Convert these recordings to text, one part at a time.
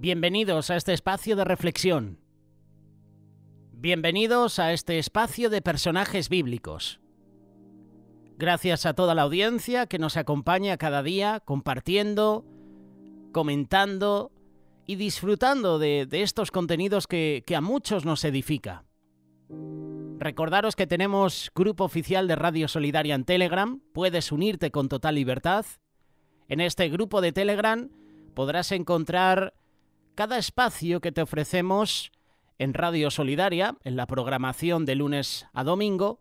Bienvenidos a este espacio de reflexión. Bienvenidos a este espacio de personajes bíblicos. Gracias a toda la audiencia que nos acompaña cada día compartiendo, comentando y disfrutando de estos contenidos que a muchos nos edifica. Recordaros que tenemos grupo oficial de Radio Solidaria en Telegram. Puedes unirte con total libertad. En este grupo de Telegram podrás encontrar cada espacio que te ofrecemos en Radio Solidaria, en la programación de lunes a domingo.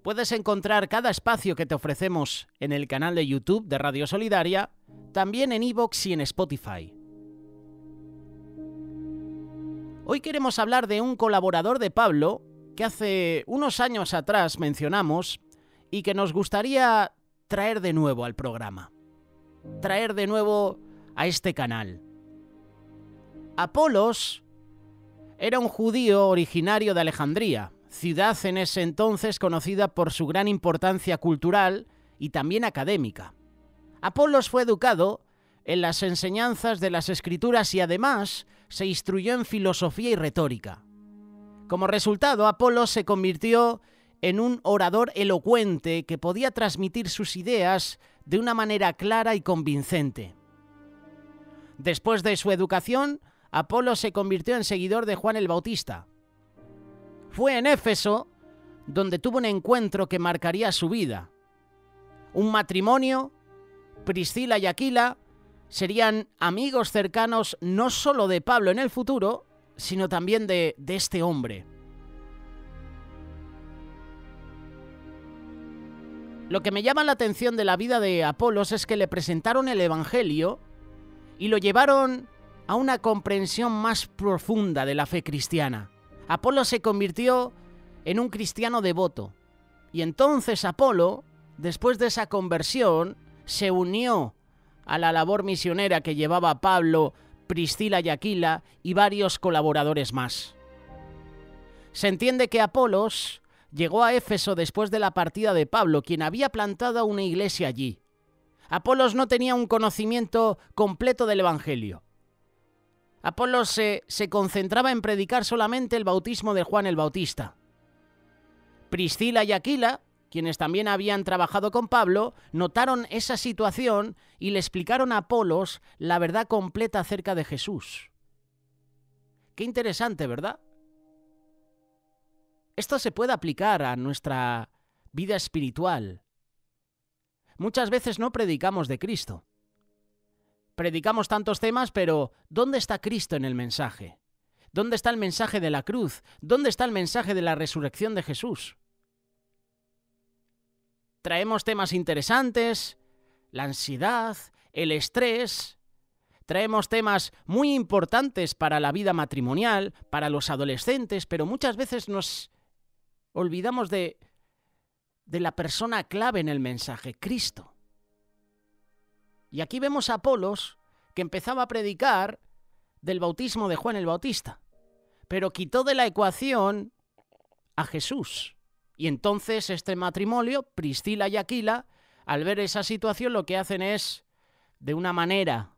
Puedes encontrar cada espacio que te ofrecemos en el canal de YouTube de Radio Solidaria, también en iVoox y en Spotify. Hoy queremos hablar de un colaborador de Pablo que hace unos años atrás mencionamos y que nos gustaría traer de nuevo al programa, traer de nuevo a este canal. Apolos era un judío originario de Alejandría, ciudad en ese entonces conocida por su gran importancia cultural y también académica. Apolos fue educado en las enseñanzas de las Escrituras y además se instruyó en filosofía y retórica. Como resultado, Apolos se convirtió en un orador elocuente que podía transmitir sus ideas de una manera clara y convincente. Después de su educación, Apolos se convirtió en seguidor de Juan el Bautista. Fue en Éfeso donde tuvo un encuentro que marcaría su vida. Un matrimonio, Priscila y Aquila, serían amigos cercanos no solo de Pablo en el futuro, sino también de este hombre. Lo que me llama la atención de la vida de Apolos es que le presentaron el Evangelio y lo llevaron a una comprensión más profunda de la fe cristiana. Apolo se convirtió en un cristiano devoto. Y entonces Apolo, después de esa conversión, se unió a la labor misionera que llevaba Pablo, Priscila y Aquila y varios colaboradores más. Se entiende que Apolos llegó a Éfeso después de la partida de Pablo, quien había plantado una iglesia allí. Apolos no tenía un conocimiento completo del Evangelio. Apolos se concentraba en predicar solamente el bautismo de Juan el Bautista. Priscila y Aquila, quienes también habían trabajado con Pablo, notaron esa situación y le explicaron a Apolos la verdad completa acerca de Jesús. Qué interesante, ¿verdad? Esto se puede aplicar a nuestra vida espiritual. Muchas veces no predicamos de Cristo. Predicamos tantos temas, pero ¿dónde está Cristo en el mensaje? ¿Dónde está el mensaje de la cruz? ¿Dónde está el mensaje de la resurrección de Jesús? Traemos temas interesantes, la ansiedad, el estrés. Traemos temas muy importantes para la vida matrimonial, para los adolescentes, pero muchas veces nos olvidamos de la persona clave en el mensaje, Cristo. Y aquí vemos a Apolos que empezaba a predicar del bautismo de Juan el Bautista, pero quitó de la ecuación a Jesús. Y entonces este matrimonio, Priscila y Aquila, al ver esa situación lo que hacen es, de una manera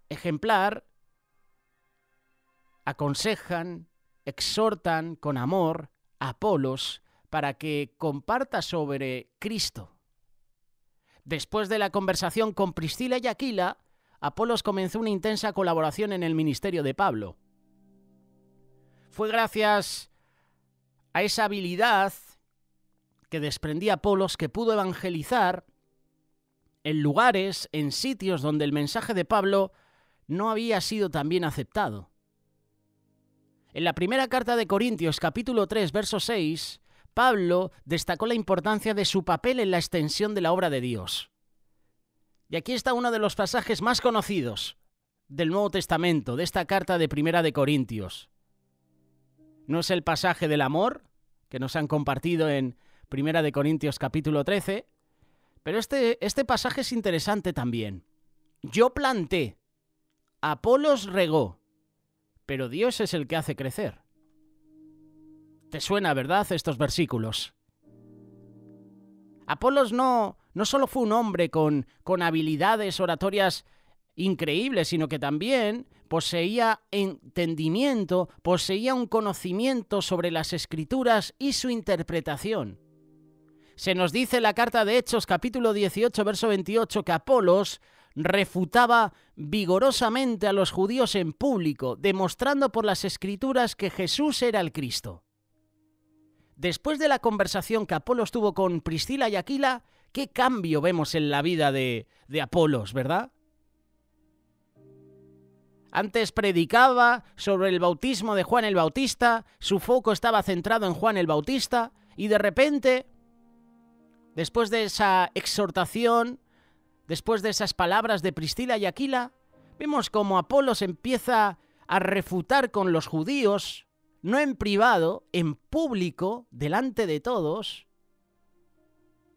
ejemplar, aconsejan, exhortan con amor a Apolos para que comparta sobre Cristo. Después de la conversación con Priscila y Aquila, Apolos comenzó una intensa colaboración en el ministerio de Pablo. Fue gracias a esa habilidad que desprendía Apolos que pudo evangelizar en lugares, en sitios donde el mensaje de Pablo no había sido tan bien aceptado. En la primera carta de Corintios, capítulo 3, verso 6, Pablo destacó la importancia de su papel en la extensión de la obra de Dios. Y aquí está uno de los pasajes más conocidos del Nuevo Testamento, de esta carta de Primera de Corintios. No es el pasaje del amor que nos han compartido en Primera de Corintios capítulo 13, pero este pasaje es interesante también. Yo planté, Apolos regó, pero Dios es el que hace crecer. ¿Te suena, verdad, estos versículos? Apolos no solo fue un hombre con habilidades oratorias increíbles, sino que también poseía entendimiento, poseía un conocimiento sobre las Escrituras y su interpretación. Se nos dice en la carta de Hechos, capítulo 18, verso 28, que Apolos refutaba vigorosamente a los judíos en público, demostrando por las Escrituras que Jesús era el Cristo. Después de la conversación que Apolos tuvo con Priscila y Aquila, ¿qué cambio vemos en la vida de Apolos, verdad? Antes predicaba sobre el bautismo de Juan el Bautista, su foco estaba centrado en Juan el Bautista, y de repente, después de esa exhortación, después de esas palabras de Priscila y Aquila, vemos cómo Apolos empieza a refutar con los judíos, no en privado, en público, delante de todos.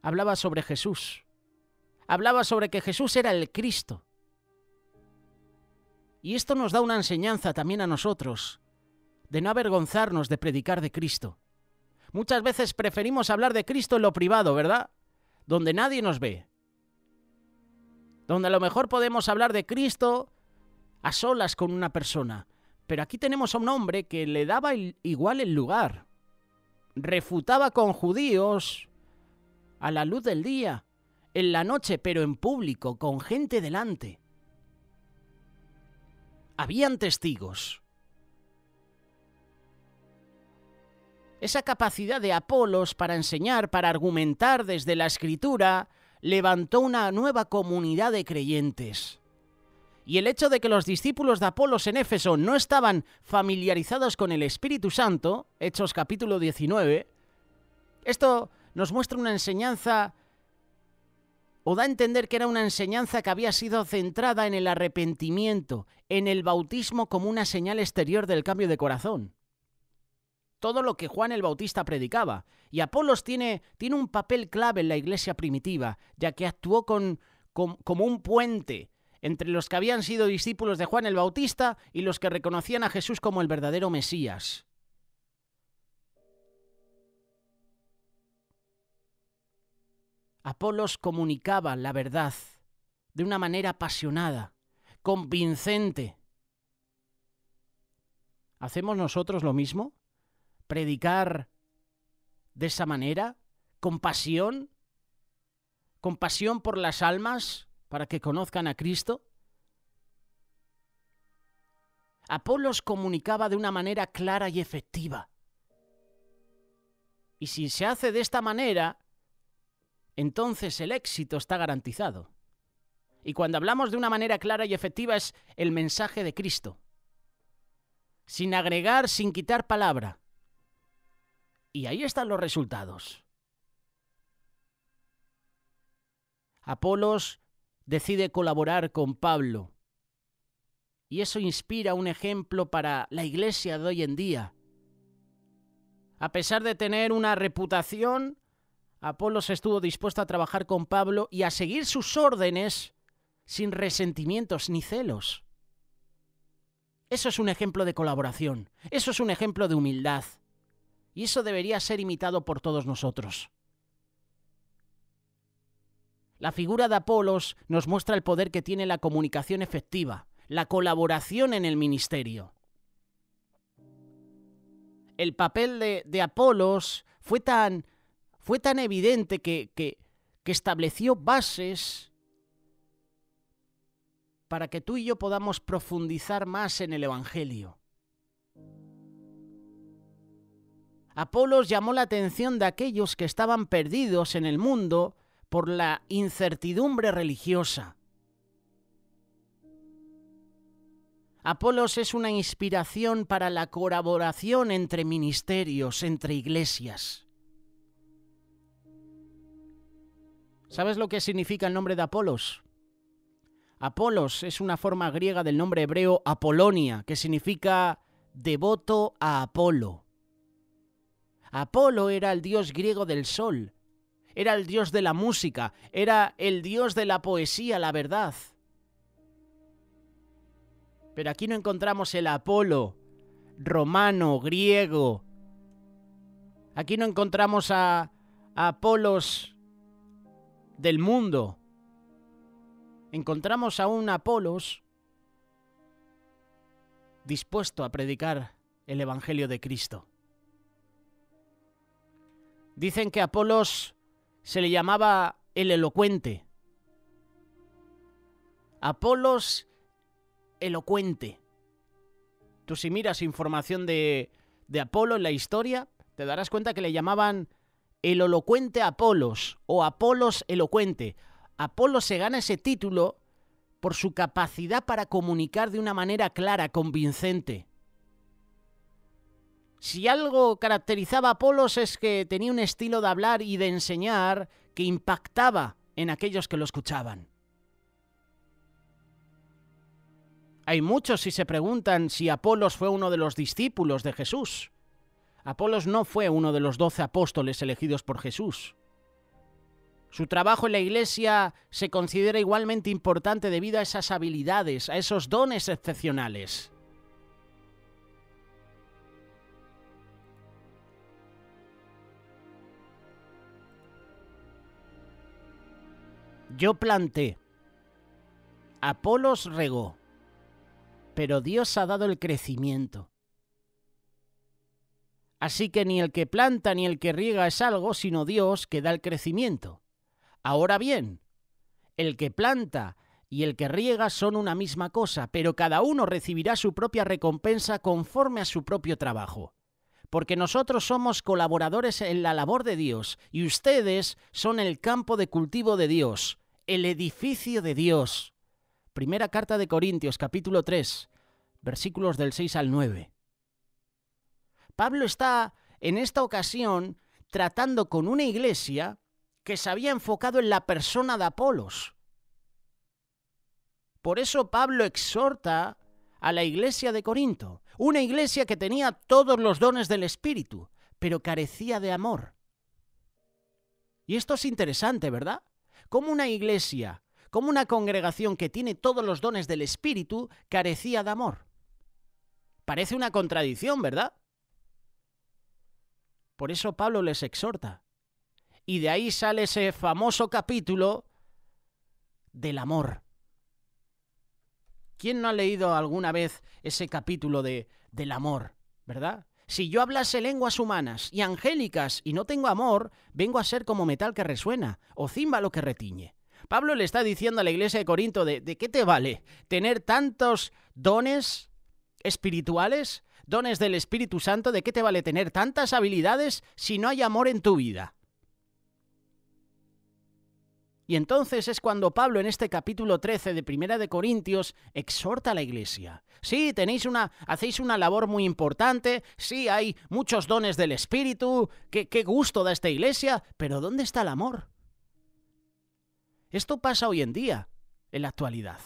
Hablaba sobre Jesús. Hablaba sobre que Jesús era el Cristo. Y esto nos da una enseñanza también a nosotros, de no avergonzarnos de predicar de Cristo. Muchas veces preferimos hablar de Cristo en lo privado, ¿verdad? Donde nadie nos ve. Donde a lo mejor podemos hablar de Cristo a solas con una persona. Pero aquí tenemos a un hombre que le daba igual el lugar. Refutaba con judíos a la luz del día, en la noche, pero en público, con gente delante. Habían testigos. Esa capacidad de Apolos para enseñar, para argumentar desde la Escritura, levantó una nueva comunidad de creyentes. Y el hecho de que los discípulos de Apolos en Éfeso no estaban familiarizados con el Espíritu Santo, Hechos capítulo 19, esto nos muestra una enseñanza, o da a entender que era una enseñanza que había sido centrada en el arrepentimiento, en el bautismo como una señal exterior del cambio de corazón. Todo lo que Juan el Bautista predicaba. Y Apolos tiene un papel clave en la iglesia primitiva, ya que actuó como un puente entre los que habían sido discípulos de Juan el Bautista y los que reconocían a Jesús como el verdadero Mesías. Apolos comunicaba la verdad de una manera apasionada, convincente. ¿Hacemos nosotros lo mismo? ¿Predicar de esa manera? ¿Con pasión? ¿Con pasión por las almas para que conozcan a Cristo? Apolos comunicaba de una manera clara y efectiva. Y si se hace de esta manera, entonces el éxito está garantizado. Y cuando hablamos de una manera clara y efectiva es el mensaje de Cristo. Sin agregar, sin quitar palabra. Y ahí están los resultados. Apolos decide colaborar con Pablo. Y eso inspira un ejemplo para la iglesia de hoy en día. A pesar de tener una reputación, Apolos estuvo dispuesto a trabajar con Pablo y a seguir sus órdenes sin resentimientos ni celos. Eso es un ejemplo de colaboración. Eso es un ejemplo de humildad. Y eso debería ser imitado por todos nosotros. La figura de Apolos nos muestra el poder que tiene la comunicación efectiva, la colaboración en el ministerio. El papel de Apolos fue tan evidente que estableció bases para que tú y yo podamos profundizar más en el Evangelio. Apolos llamó la atención de aquellos que estaban perdidos en el mundo por la incertidumbre religiosa. Apolos es una inspiración para la colaboración entre ministerios, entre iglesias. ¿Sabes lo que significa el nombre de Apolos? Apolos es una forma griega del nombre hebreo Apolonia, que significa devoto a Apolo. Apolo era el dios griego del sol, era el dios de la música, era el dios de la poesía, la verdad. Pero aquí no encontramos el Apolo romano, griego. Aquí no encontramos a Apolos del mundo. Encontramos a un Apolos dispuesto a predicar el Evangelio de Cristo. Dicen que a Apolos se le llamaba el elocuente. Apolos elocuente. Tú si miras información de Apolo en la historia, te darás cuenta que le llamaban el elocuente Apolos o Apolos elocuente. Apolos se gana ese título por su capacidad para comunicar de una manera clara, convincente. Si algo caracterizaba a Apolos es que tenía un estilo de hablar y de enseñar que impactaba en aquellos que lo escuchaban. Hay muchos si se preguntan si Apolos fue uno de los discípulos de Jesús. Apolos no fue uno de los 12 apóstoles elegidos por Jesús. Su trabajo en la iglesia se considera igualmente importante debido a esas habilidades, a esos dones excepcionales. Yo planté, Apolos regó, pero Dios ha dado el crecimiento. Así que ni el que planta ni el que riega es algo, sino Dios que da el crecimiento. Ahora bien, el que planta y el que riega son una misma cosa, pero cada uno recibirá su propia recompensa conforme a su propio trabajo. Porque nosotros somos colaboradores en la labor de Dios y ustedes son el campo de cultivo de Dios, el edificio de Dios. Primera carta de Corintios, capítulo 3, versículos del 6 al 9. Pablo está en esta ocasión tratando con una iglesia que se había enfocado en la persona de Apolos. Por eso Pablo exhorta a la iglesia de Corinto, una iglesia que tenía todos los dones del Espíritu, pero carecía de amor. Y esto es interesante, ¿verdad? Como una iglesia, como una congregación que tiene todos los dones del Espíritu, carecía de amor. Parece una contradicción, ¿verdad? Por eso Pablo les exhorta. Y de ahí sale ese famoso capítulo del amor. ¿Quién no ha leído alguna vez ese capítulo del amor, verdad? Si yo hablase lenguas humanas y angélicas y no tengo amor, vengo a ser como metal que resuena o címbalo que retiñe. Pablo le está diciendo a la iglesia de Corinto, ¿de qué te vale tener tantos dones espirituales, dones del Espíritu Santo? ¿De qué te vale tener tantas habilidades si no hay amor en tu vida? Y entonces es cuando Pablo en este capítulo 13 de Primera de Corintios exhorta a la iglesia. Sí, hacéis una labor muy importante, sí, hay muchos dones del Espíritu, qué gusto da esta iglesia, pero ¿dónde está el amor? Esto pasa hoy en día, en la actualidad.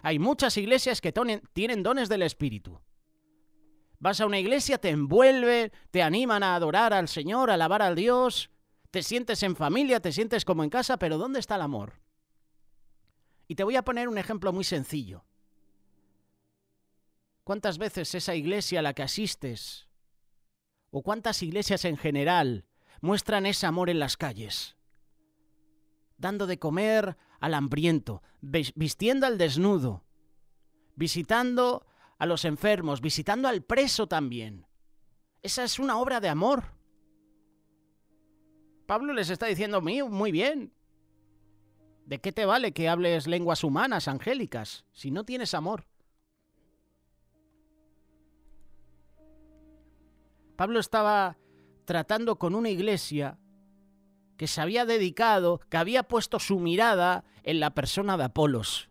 Hay muchas iglesias que tienen dones del Espíritu. Vas a una iglesia, te envuelven, te animan a adorar al Señor, a alabar a Dios. Te sientes en familia, te sientes como en casa, pero ¿dónde está el amor? Y te voy a poner un ejemplo muy sencillo. ¿Cuántas veces esa iglesia a la que asistes, o cuántas iglesias en general, muestran ese amor en las calles? Dando de comer al hambriento, vistiendo al desnudo, visitando a los enfermos, visitando al preso también. Esa es una obra de amor. Pablo les está diciendo, muy bien. ¿De qué te vale que hables lenguas humanas, angélicas, si no tienes amor? Pablo estaba tratando con una iglesia que se había dedicado, que había puesto su mirada en la persona de Apolos.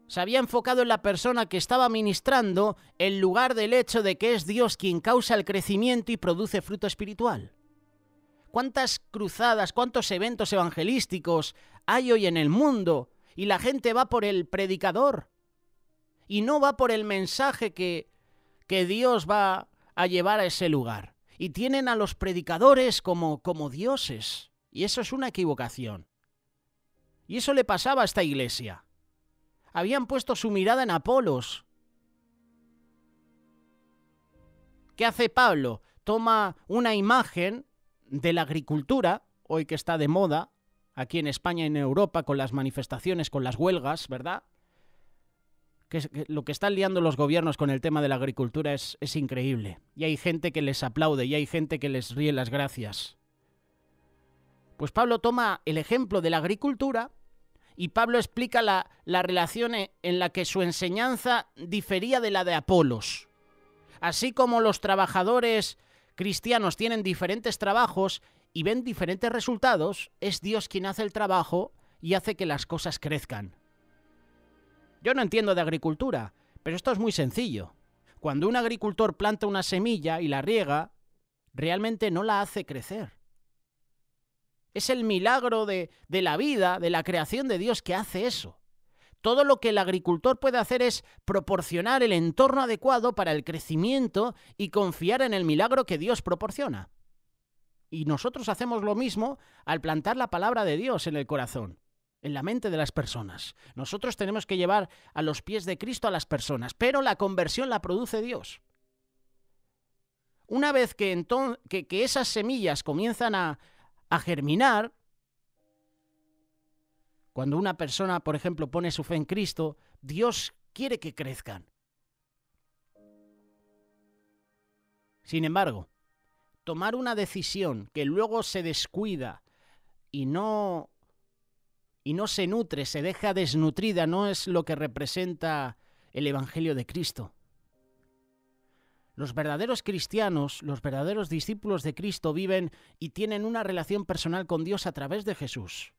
Se había enfocado en la persona que estaba ministrando en lugar del hecho de que es Dios quien causa el crecimiento y produce fruto espiritual. ¿Cuántas cruzadas, cuántos eventos evangelísticos hay hoy en el mundo y la gente va por el predicador y no va por el mensaje que Dios va a llevar a ese lugar? Y tienen a los predicadores como dioses. Y eso es una equivocación. Y eso le pasaba a esta iglesia. Habían puesto su mirada en Apolos. ¿Qué hace Pablo? Toma una imagen de la agricultura, hoy que está de moda, aquí en España y en Europa, con las manifestaciones, con las huelgas, ¿verdad? lo que están liando los gobiernos con el tema de la agricultura es increíble. Y hay gente que les aplaude y hay gente que les ríe las gracias. Pues Pablo toma el ejemplo de la agricultura y Pablo explica la relación en la que su enseñanza difería de la de Apolos. Así como los trabajadores cristianos tienen diferentes trabajos y ven diferentes resultados, es Dios quien hace el trabajo y hace que las cosas crezcan. Yo no entiendo de agricultura, pero esto es muy sencillo. Cuando un agricultor planta una semilla y la riega, realmente no la hace crecer. Es el milagro de la vida, de la creación de Dios que hace eso. Todo lo que el agricultor puede hacer es proporcionar el entorno adecuado para el crecimiento y confiar en el milagro que Dios proporciona. Y nosotros hacemos lo mismo al plantar la palabra de Dios en el corazón, en la mente de las personas. Nosotros tenemos que llevar a los pies de Cristo a las personas, pero la conversión la produce Dios. Una vez que esas semillas comienzan a germinar, cuando una persona, por ejemplo, pone su fe en Cristo, Dios quiere que crezcan. Sin embargo, tomar una decisión que luego se descuida y no se nutre, se deja desnutrida, no es lo que representa el Evangelio de Cristo. Los verdaderos cristianos, los verdaderos discípulos de Cristo viven y tienen una relación personal con Dios a través de Jesús.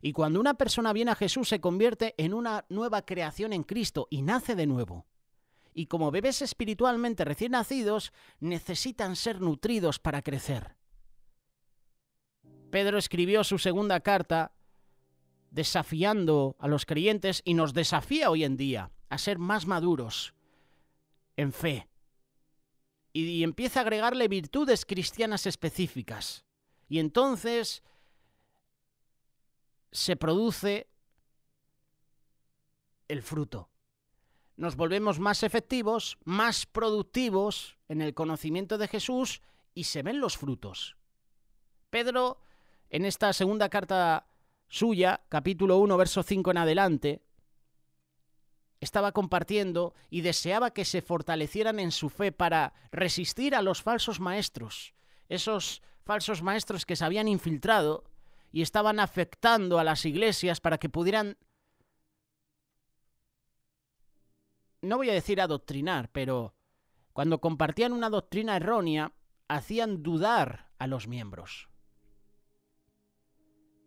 Y cuando una persona viene a Jesús se convierte en una nueva creación en Cristo y nace de nuevo. Y como bebés espiritualmente recién nacidos, necesitan ser nutridos para crecer. Pedro escribió su segunda carta desafiando a los creyentes y nos desafía hoy en día a ser más maduros en fe. Y empieza a agregarle virtudes cristianas específicas. Y entonces se produce el fruto. Nos volvemos más efectivos, más productivos en el conocimiento de Jesús y se ven los frutos. Pedro, en esta segunda carta suya, capítulo 1, verso 5 en adelante, estaba compartiendo y deseaba que se fortalecieran en su fe para resistir a los falsos maestros, esos falsos maestros que se habían infiltrado y estaban afectando a las iglesias para que pudieran, no voy a decir adoctrinar, pero cuando compartían una doctrina errónea, hacían dudar a los miembros.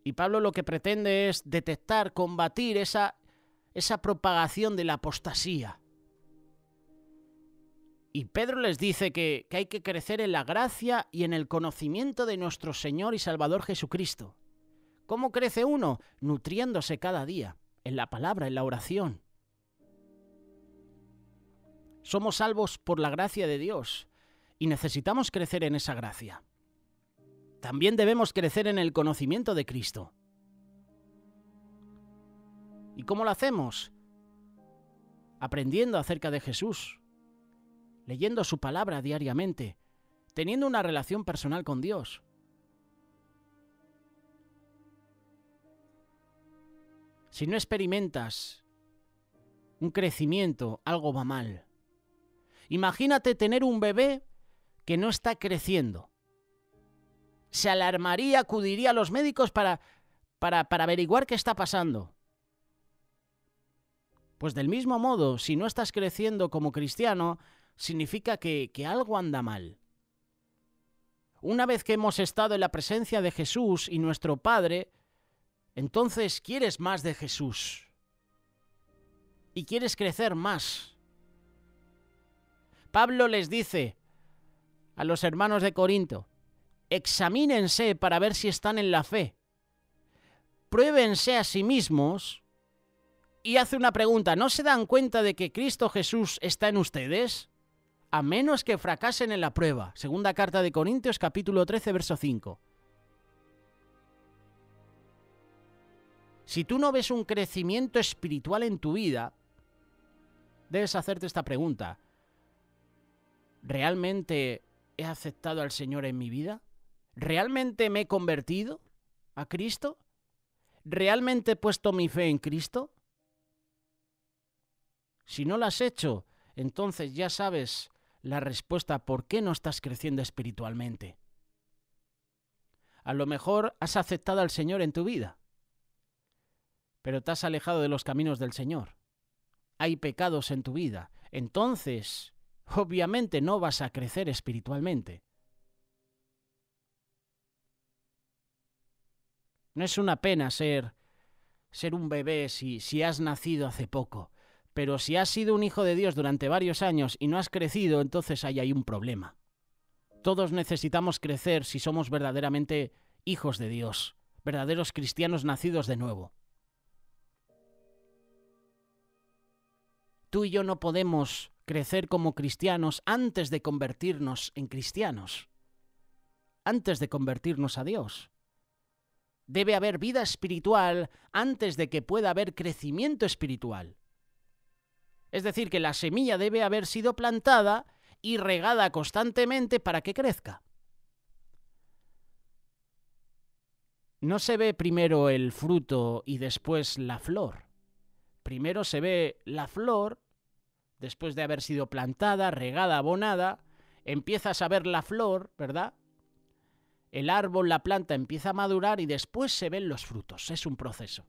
Y Pablo lo que pretende es detectar, combatir esa propagación de la apostasía. Y Pedro les dice que hay que crecer en la gracia y en el conocimiento de nuestro Señor y Salvador Jesucristo. ¿Cómo crece uno? Nutriéndose cada día, en la palabra, en la oración. Somos salvos por la gracia de Dios y necesitamos crecer en esa gracia. También debemos crecer en el conocimiento de Cristo. ¿Y cómo lo hacemos? Aprendiendo acerca de Jesús, leyendo su palabra diariamente, teniendo una relación personal con Dios. Si no experimentas un crecimiento, algo va mal. Imagínate tener un bebé que no está creciendo. Se alarmaría, acudiría a los médicos para averiguar qué está pasando. Pues del mismo modo, si no estás creciendo como cristiano, significa que algo anda mal. Una vez que hemos estado en la presencia de Jesús y nuestro Padre, entonces quieres más de Jesús y quieres crecer más. Pablo les dice a los hermanos de Corinto, examínense para ver si están en la fe. Pruébense a sí mismos y hace una pregunta, ¿no se dan cuenta de que Cristo Jesús está en ustedes? A menos que fracasen en la prueba. Segunda carta de Corintios, capítulo 13, verso 5. Si tú no ves un crecimiento espiritual en tu vida, debes hacerte esta pregunta. ¿Realmente he aceptado al Señor en mi vida? ¿Realmente me he convertido a Cristo? ¿Realmente he puesto mi fe en Cristo? Si no lo has hecho, entonces ya sabes la respuesta por qué no estás creciendo espiritualmente. A lo mejor has aceptado al Señor en tu vida, pero te has alejado de los caminos del Señor. Hay pecados en tu vida. Entonces, obviamente no vas a crecer espiritualmente. No es una pena ser un bebé si has nacido hace poco, pero si has sido un hijo de Dios durante varios años y no has crecido, entonces ahí hay un problema. Todos necesitamos crecer si somos verdaderamente hijos de Dios, verdaderos cristianos nacidos de nuevo. Tú y yo no podemos crecer como cristianos antes de convertirnos en cristianos, antes de convertirnos a Dios. Debe haber vida espiritual antes de que pueda haber crecimiento espiritual. Es decir, que la semilla debe haber sido plantada y regada constantemente para que crezca. No se ve primero el fruto y después la flor. Primero se ve la flor, después de haber sido plantada, regada, abonada, empiezas a ver la flor, ¿verdad? El árbol, la planta empieza a madurar y después se ven los frutos. Es un proceso.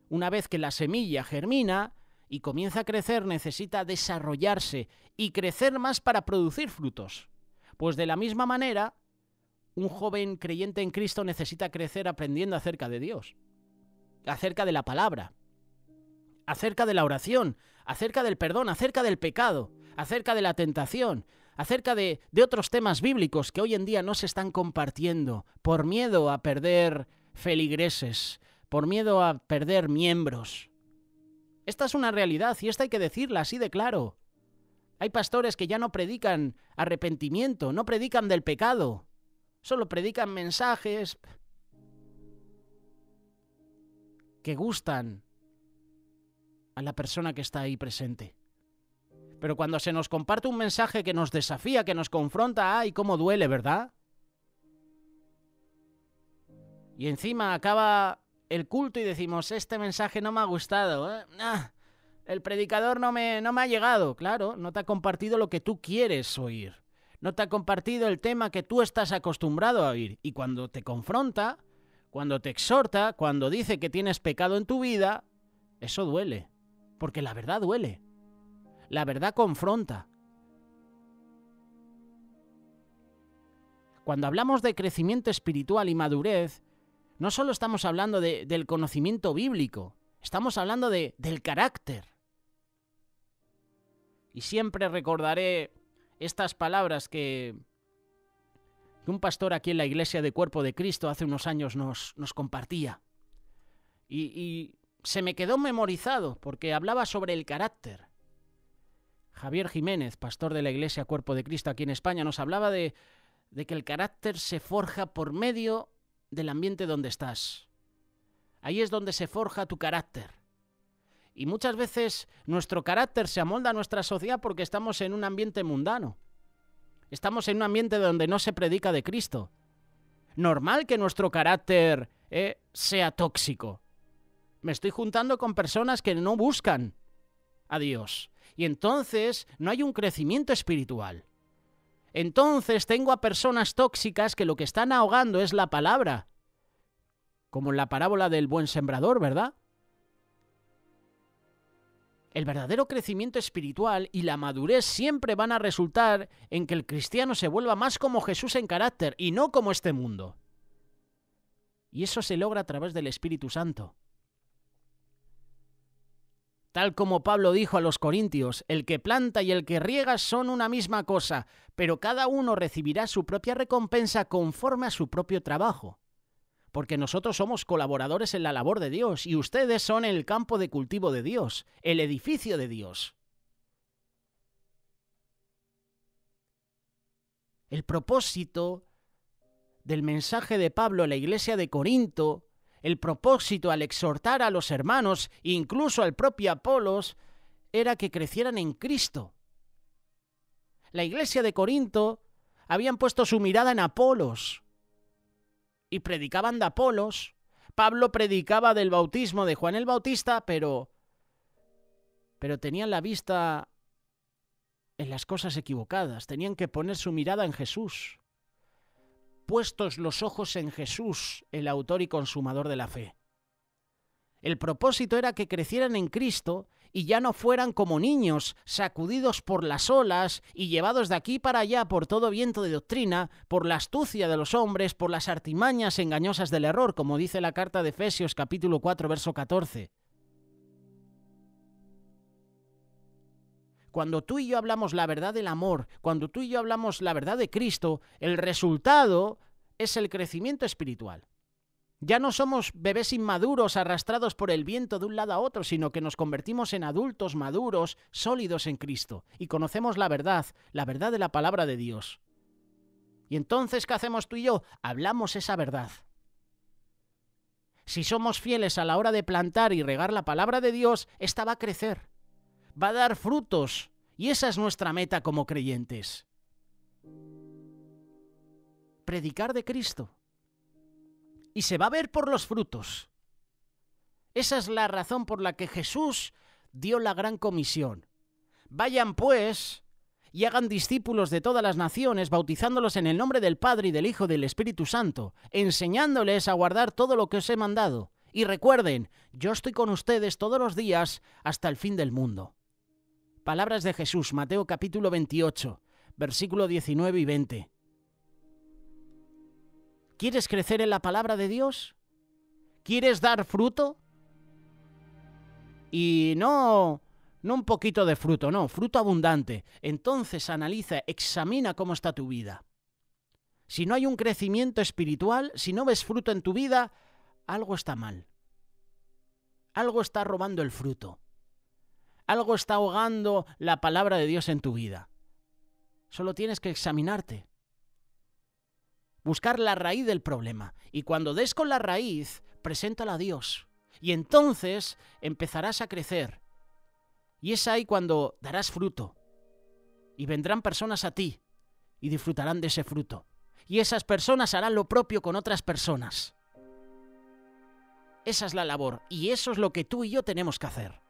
Una vez que la semilla germina y comienza a crecer, necesita desarrollarse y crecer más para producir frutos. Pues de la misma manera, un joven creyente en Cristo necesita crecer aprendiendo acerca de Dios, acerca de la palabra, acerca de la oración, acerca del perdón, acerca del pecado, acerca de la tentación, acerca de otros temas bíblicos que hoy en día no se están compartiendo por miedo a perder feligreses, por miedo a perder miembros. Esta es una realidad y esta hay que decirla así de claro. Hay pastores que ya no predican arrepentimiento, no predican del pecado, solo predican mensajes que gustan a la persona que está ahí presente. Pero cuando se nos comparte un mensaje que nos desafía, que nos confronta, ¡ay, cómo duele!, ¿verdad? Y encima acaba el culto y decimos, este mensaje no me ha gustado, ¿eh? El predicador no me ha llegado. Claro, no te ha compartido lo que tú quieres oír. No te ha compartido el tema que tú estás acostumbrado a oír. Y cuando te confronta, cuando te exhorta, cuando dice que tienes pecado en tu vida, eso duele. Porque la verdad duele. La verdad confronta. Cuando hablamos de crecimiento espiritual y madurez, no solo estamos hablando del conocimiento bíblico, estamos hablando del carácter. Y siempre recordaré estas palabras que un pastor aquí en la Iglesia de Cuerpo de Cristo hace unos años nos compartía. Y se me quedó memorizado porque hablaba sobre el carácter. Javier Jiménez, pastor de la Iglesia Cuerpo de Cristo aquí en España, nos hablaba de que el carácter se forja por medio del ambiente donde estás. Ahí es donde se forja tu carácter. Y muchas veces nuestro carácter se amolda a nuestra sociedad porque estamos en un ambiente mundano. Estamos en un ambiente donde no se predica de Cristo. Normal que nuestro carácter sea tóxico. Me estoy juntando con personas que no buscan a Dios. Y entonces no hay un crecimiento espiritual. Entonces tengo a personas tóxicas que lo que están ahogando es la palabra. Como en la parábola del buen sembrador, ¿verdad? El verdadero crecimiento espiritual y la madurez siempre van a resultar en que el cristiano se vuelva más como Jesús en carácter y no como este mundo. Y eso se logra a través del Espíritu Santo. Tal como Pablo dijo a los corintios, el que planta y el que riega son una misma cosa, pero cada uno recibirá su propia recompensa conforme a su propio trabajo. Porque nosotros somos colaboradores en la labor de Dios y ustedes son el campo de cultivo de Dios, el edificio de Dios. El propósito del mensaje de Pablo a la iglesia de Corinto, el propósito al exhortar a los hermanos, incluso al propio Apolos, era que crecieran en Cristo. La iglesia de Corinto habían puesto su mirada en Apolos y predicaban de Apolos. Pablo predicaba del bautismo de Juan el Bautista, pero pero tenían la vista en las cosas equivocadas. Tenían que poner su mirada en Jesús. Puestos los ojos en Jesús, el autor y consumador de la fe. El propósito era que crecieran en Cristo y ya no fueran como niños, sacudidos por las olas y llevados de aquí para allá por todo viento de doctrina, por la astucia de los hombres, por las artimañas engañosas del error, como dice la carta de Efesios capítulo 4, verso 14. Cuando tú y yo hablamos la verdad del amor, cuando tú y yo hablamos la verdad de Cristo, el resultado es el crecimiento espiritual. Ya no somos bebés inmaduros arrastrados por el viento de un lado a otro, sino que nos convertimos en adultos maduros, sólidos en Cristo, y conocemos la verdad de la palabra de Dios. Y entonces, ¿qué hacemos tú y yo? Hablamos esa verdad. Si somos fieles a la hora de plantar y regar la palabra de Dios, esta va a crecer, va a dar frutos, y esa es nuestra meta como creyentes. Predicar de Cristo. Y se va a ver por los frutos. Esa es la razón por la que Jesús dio la gran comisión. Vayan pues y hagan discípulos de todas las naciones, bautizándolos en el nombre del Padre y del Hijo y del Espíritu Santo, enseñándoles a guardar todo lo que os he mandado. Y recuerden, yo estoy con ustedes todos los días hasta el fin del mundo. Palabras de Jesús, Mateo capítulo 28, versículo 19 y 20. ¿Quieres crecer en la palabra de Dios? ¿Quieres dar fruto? Y no un poquito de fruto, no, fruto abundante. Entonces analiza, examina cómo está tu vida. Si no hay un crecimiento espiritual, si no ves fruto en tu vida, algo está mal. Algo está robando el fruto. Algo está ahogando la palabra de Dios en tu vida. Solo tienes que examinarte. Buscar la raíz del problema. Y cuando des con la raíz, preséntala a Dios. Y entonces empezarás a crecer. Y es ahí cuando darás fruto. Y vendrán personas a ti y disfrutarán de ese fruto. Y esas personas harán lo propio con otras personas. Esa es la labor. Y eso es lo que tú y yo tenemos que hacer.